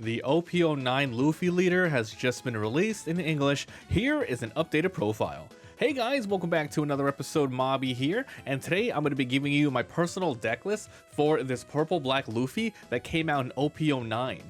The OP09 Luffy leader has just been released in English. Here is an updated profile. Hey guys, welcome back to another episode. Mobby here, and today I'm going to be giving you my personal deck list for this purple black Luffy that came out in OP09.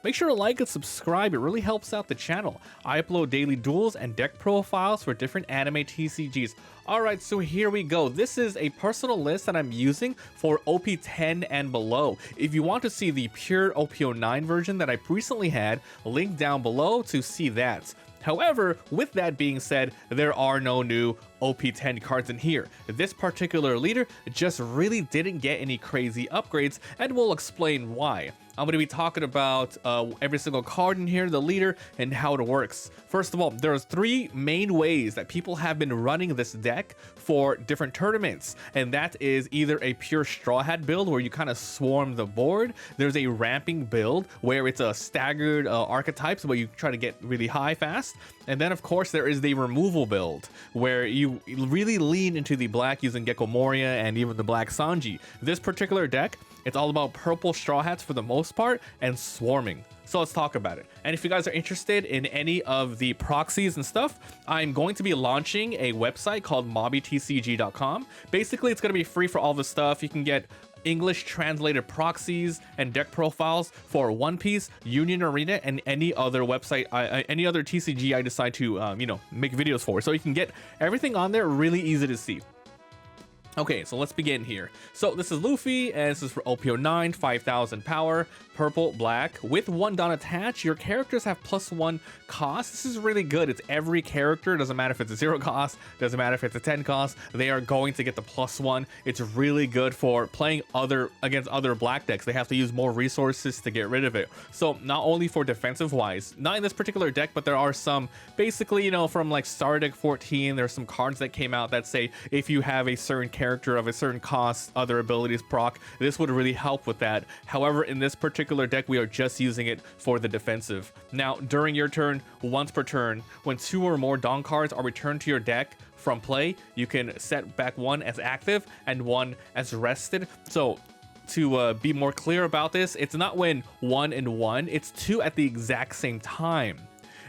Make sure to like and subscribe, it really helps out the channel. I upload daily duels and deck profiles for different anime TCGs. Alright, so here we go. This is a personal list that I'm using for OP10 and below. If you want to see the pure OP09 version that I recently had, link down below to see that. However, with that being said, there are no new OP10 cards in here. This particular leader just really didn't get any crazy upgrades, and we'll explain why. I'm going to be talking about every single card in here, the leader, and how it works. First of all, there's three main ways that people have been running this deck for different tournaments, and that is either a pure Straw Hat build where you kind of swarm the board. There's a ramping build where it's a staggered archetypes where you try to get really high fast. And then of course there is the removal build where you really lean into the black using Gecko Moria and even the black Sanji. This particular deck, it's all about purple Straw Hats for the most part and swarming. So let's talk about it. And if you guys are interested in any of the proxies and stuff, I'm going to be launching a website called mobbytcg.com. Basically, it's going to be free for all the stuff. You can get English translated proxies and deck profiles for One Piece, Union Arena, and any other website, any other TCG I decide to, make videos for. So you can get everything on there really easy to see. Okay, so let's begin here. So this is Luffy, and this is for OP09, 5000 power, purple, black. With 1 Dawn attached, your characters have +1 cost. This is really good. It's every character, doesn't matter if it's a 0 cost, doesn't matter if it's a 10 cost, they are going to get the +1. It's really good for playing against other black decks. They have to use more resources to get rid of it. So not only for defensive wise, not in this particular deck, but there are some, basically, from like Star Deck 14, there's some cards that came out that say if you have a certain character of a certain cost, other abilities proc, this would really help with that. However, in this particular deck, we are just using it for the defensive. Now, during your turn, once per turn, when 2 or more Dawn cards are returned to your deck from play, you can set back 1 as active and 1 as rested. So to be more clear about this, it's not when 1 and 1, it's 2 at the exact same time.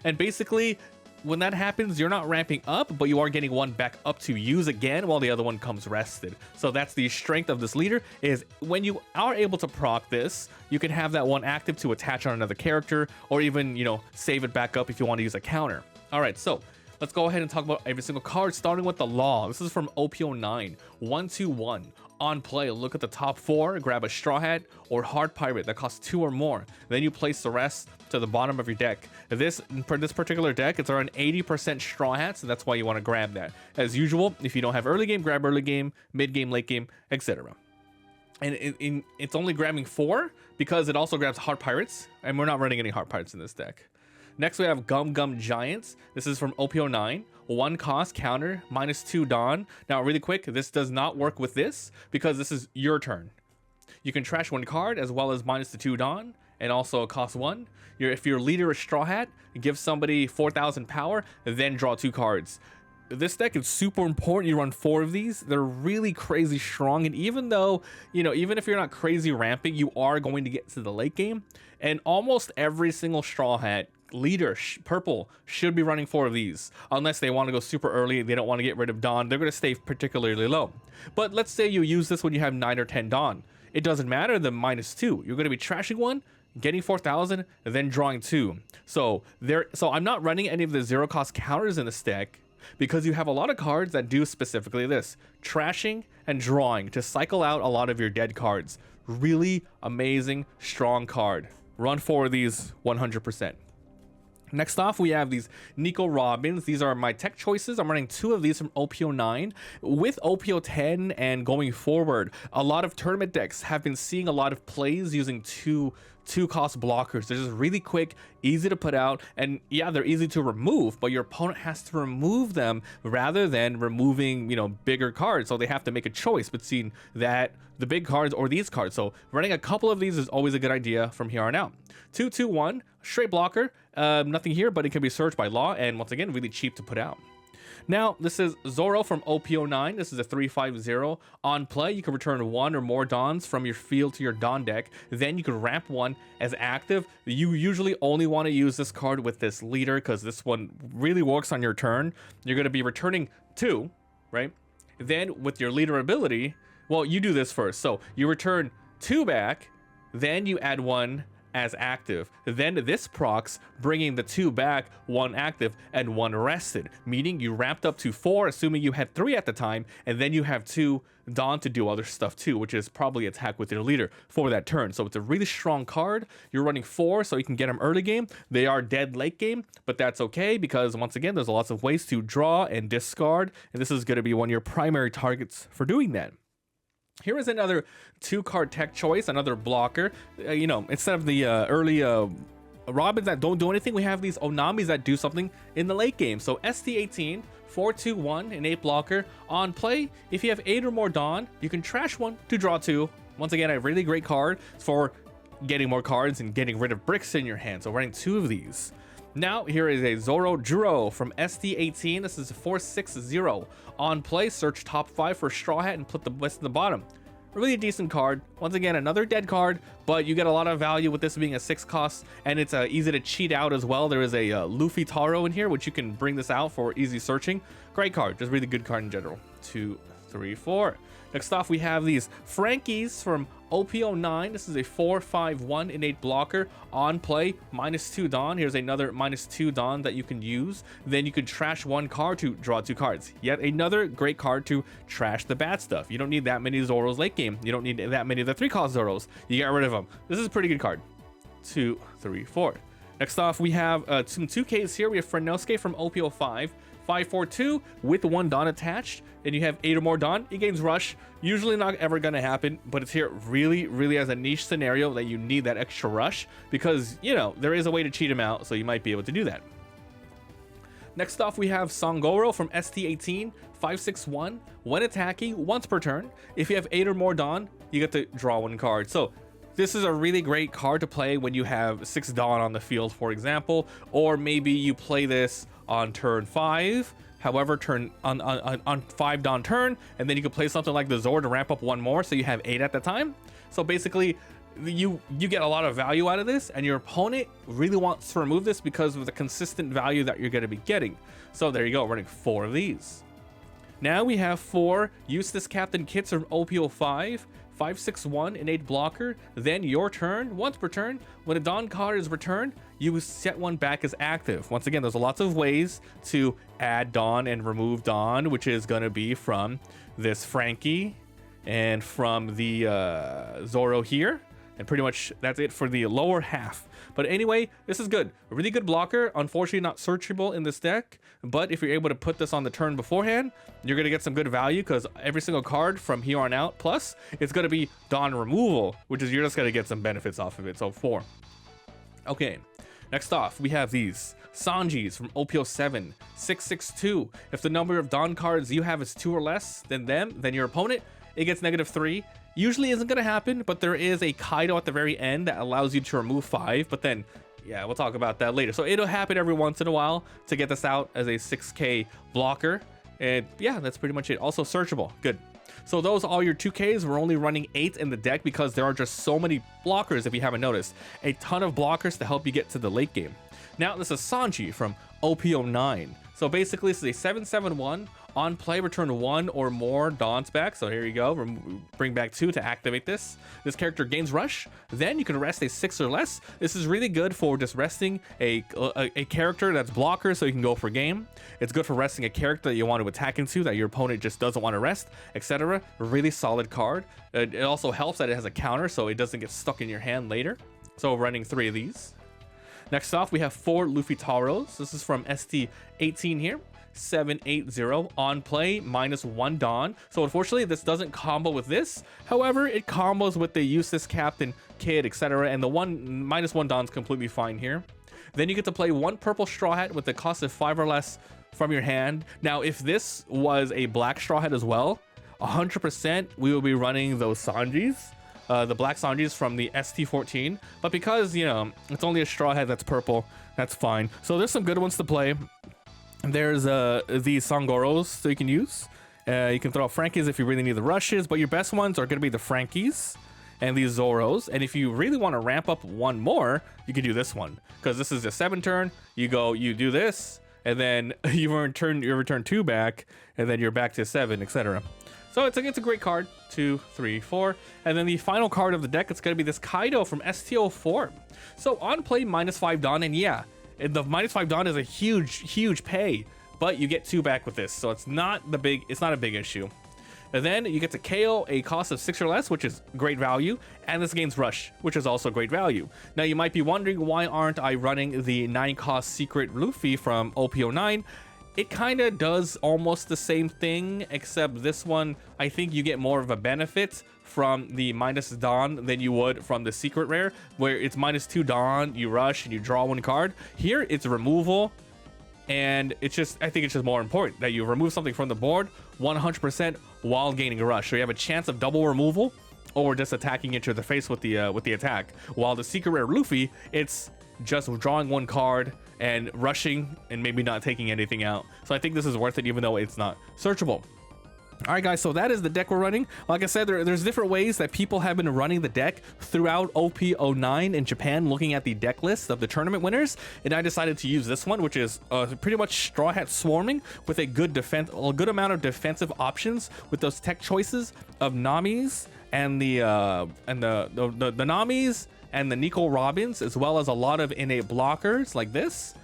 And basically, when that happens, you're not ramping up, but you are getting 1 back up to use again while the other one comes rested. So that's the strength of this leader, is when you are able to proc this, you can have that 1 active to attach on another character, or even, save it back up if you want to use a counter. All right, so let's go ahead and talk about every single card, starting with the Law. This is from OP09, 1/2/1. On play, look at the top 4, grab a Straw Hat or Hard Pirate that costs 2 or more. Then you place the rest to the bottom of your deck. For this particular deck, it's around 80% Straw Hats, so that's why you want to grab that. As usual, if you don't have early game, grab early game, mid game, late game, etc. And it's only grabbing 4 because it also grabs Hard Pirates, and we're not running any Hard Pirates in this deck. Next, we have Gum Giants. This is from OP09. 1 cost counter, -2 Dawn. Now, really quick, this does not work with this because this is your turn. You can trash 1 card as well as -2 Dawn, and also cost 1. If your leader is Straw Hat, give somebody 4000 power, then draw 2 cards. This deck is super important. You run 4 of these. They're really crazy strong, and even though, even if you're not crazy ramping, you are going to get to the late game, and almost every single Straw Hat leader, purple, should be running 4 of these, unless they want to go super early, they don't want to get rid of Dawn, they're going to stay particularly low. But let's say you use this when you have 9 or 10 Dawn. It doesn't matter the -2. You're going to be trashing 1, getting 4000, and then drawing 2. So I'm not running any of the 0 cost counters in this deck, because you have a lot of cards that do specifically this, trashing and drawing to cycle out a lot of your dead cards. Really amazing, strong card. Run 4 of these 100%. Next off, we have these Nico Robins. These are my tech choices. I'm running 2 of these from OP09. With OP10 and going forward, a lot of tournament decks have been seeing a lot of plays using two cost blockers. They're just really quick, easy to put out, and yeah, they're easy to remove, but your opponent has to remove them rather than removing, bigger cards. So they have to make a choice between the big cards or these cards. So running a couple of these is always a good idea from here on out. 2/2/1, straight blocker. Nothing here, but it can be searched by law, and once again, really cheap to put out. Now, this is Zoro from OP09. This is a 350. On play, you can return one or more Dons from your field to your Don deck. Then you can ramp one as active. You usually only want to use this card with this leader because this one really works on your turn. You're going to be returning two, right? Then with your leader ability, well, you do this first. So you return two back, then you add one as active. Then this procs, bringing the two back, one active and one rested, meaning you ramped up to 4, assuming you had 3 at the time, and then you have 2 Dawn to do other stuff too, which is probably attack with your leader for that turn. So it's a really strong card. You're running 4, so you can get them early game. They are dead late game, but that's okay because once again, there's lots of ways to draw and discard, and this is going to be one of your primary targets for doing that. Here is another 2-card tech choice, another blocker. Instead of the early Robins that don't do anything, we have these Onamis that do something in the late game. So ST18, 4/2/1, an 8 blocker. On play, if you have 8 or more Dawn, you can trash one to draw 2. Once again, a really great card for getting more cards and getting rid of bricks in your hand. So running 2 of these. Now, here is a Zoro Juro from ST18. This is a 4/6/0. On play, search top 5 for Straw Hat and put the West in the bottom. A really decent card. Once again, another dead card, but you get a lot of value with this being a 6 cost, and it's easy to cheat out as well. There is a Luffy Taro in here, which you can bring this out for easy searching. Great card, just really good card in general. 2, 3, 4. Next off, we have these Frankies from OP09. This is a 4/5/1 innate blocker. On play, -2 Dawn. Here's another -2 Dawn that you can use. Then you can trash 1 card to draw 2 cards. Yet another great card to trash the bad stuff. You don't need that many Zoros late game. You don't need that many of the 3-cost Zoros. You get rid of them. This is a pretty good card. 2, 3, 4. Next off, we have some 2Ks here. We have Frenosuke from OP05. 5/4/2 with 1 Dawn attached, and you have 8 or more Dawn. He gains Rush. Usually not ever going to happen, but it's here really as a niche scenario that you need that extra Rush because, there is a way to cheat him out, so you might be able to do that. Next off, we have Sangoro from ST18, 5/6/1. When attacking, once per turn, if you have 8 or more Dawn, you get to draw 1 card. So this is a really great card to play when you have 6 Dawn on the field, for example, or maybe you play this on turn 5, however, turn on 5 Dawn turn, and then you can play something like the Zord to ramp up 1 more, so you have 8 at the time. So basically, you get a lot of value out of this, and your opponent really wants to remove this because of the consistent value that you're going to be getting. So there you go, running 4 of these. Now we have 4 Eustace Captain Kits from OP05. 5/6/1 innate blocker. Then your turn, once per turn, when a Dawn card is returned, you set 1 back as active. Once again, there's lots of ways to add Dawn and remove Dawn, which is going to be from this Frankie and from the Zoro here. And pretty much that's it for the lower half. But anyway, this is good. A really good blocker. Unfortunately, not searchable in this deck. But if you're able to put this on the turn beforehand, you're going to get some good value because every single card from here on out, plus, it's going to be Dawn removal, which is you're just going to get some benefits off of it. So 4. Okay, next off, we have these Sanjis from OP07, 6/6/2. If the number of Dawn cards you have is 2 or less than your opponent, it gets -3. Usually isn't going to happen, but there is a Kaido at the very end that allows you to remove 5, but then, yeah, we'll talk about that later. So it'll happen every once in a while to get this out as a 6K blocker, and yeah, that's pretty much it. Also searchable, good. So those are all your 2Ks. We're only running 8 in the deck because there are just so many blockers, if you haven't noticed. A ton of blockers to help you get to the late game. Now, this is Sanji from OP09. So basically, this is a 7/7/1. On play, return 1 or more Dawns back. So here you go. Bring back 2 to activate this. This character gains Rush. Then you can rest a 6 or less. This is really good for just resting a character that's blocker so you can go for game. It's good for resting a character that you want to attack into that your opponent just doesn't want to rest, etc. Really solid card. It also helps that it has a counter so it doesn't get stuck in your hand later. So running 3 of these. Next off, we have 4 Luffy Taros. This is from ST18 here. 7/8/0 on play, -1 Dawn. So unfortunately, this doesn't combo with this. However, it combos with the Eustace Captain Kid, etc. And the -1 Dawn's completely fine here. Then you get to play 1 purple Straw Hat with the cost of 5 or less from your hand. Now, if this was a black Straw Hat as well, 100% we will be running those Sanjis. The black Sanjis from the ST14. But because, it's only a Straw Hat that's purple, that's fine. So there's some good ones to play. There's these Sangoros so you can use. You can throw out Frankies if you really need the rushes, but your best ones are going to be the Frankies and these Zoros. And if you really want to ramp up one more, you can do this one, because this is a 7 turn. You do this, and then you return 2 back, and then you're back to 7, etc. So it's a great card. 2, 3, 4, and then the final card of the deck, it's going to be this Kaido from STO4. So on play -5 Dawn, and yeah, the -5 Dawn is a huge pay, but you get 2 back with this, so it's not a big issue. And then you get to KO a cost of 6 or less, which is great value, and this gains Rush, which is also great value. Now you might be wondering, why aren't I running the 9-cost Secret Luffy from OP09? It kind of does almost the same thing, except this one, I think you get more of a benefit from the -Dawn than you would from the Secret Rare, where it's -2 Dawn, you rush, and you draw 1 card. Here, it's removal, and I think it's just more important that you remove something from the board 100% while gaining a rush. So you have a chance of double removal, or just attacking into the face with the attack. While the Secret Rare Luffy, it's just drawing 1 card and rushing and maybe not taking anything out. So I think this is worth it, even though it's not searchable. All right, guys, so that is the deck we're running. Like I said, there's different ways that people have been running the deck throughout OP09 in Japan, looking at the deck list of the tournament winners, and I decided to use this one, which is pretty much Straw Hat Swarming with a good amount of defensive options with those tech choices of Namis and the Namis and the Nico Robins, as well as a lot of innate blockers like this,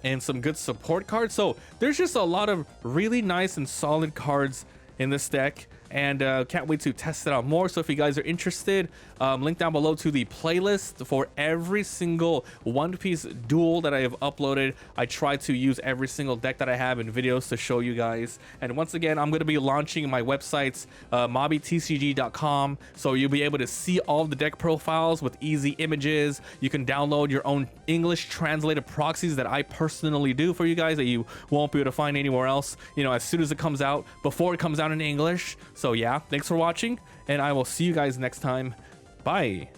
and some good support cards. So there's just a lot of really nice and solid cards in this deck, and can't wait to test it out more. So if you guys are interested, link down below to the playlist for every single One Piece duel that I have uploaded. I try to use every single deck that I have in videos to show you guys. And once again, I'm going to be launching my websites, mobbytcg.com, so you'll be able to see all the deck profiles with easy images. You can download your own English translated proxies that I personally do for you guys, that you won't be able to find anywhere else, you know, as soon as it comes out, before it comes out in English. So yeah, thanks for watching, and I will see you guys next time. Bye.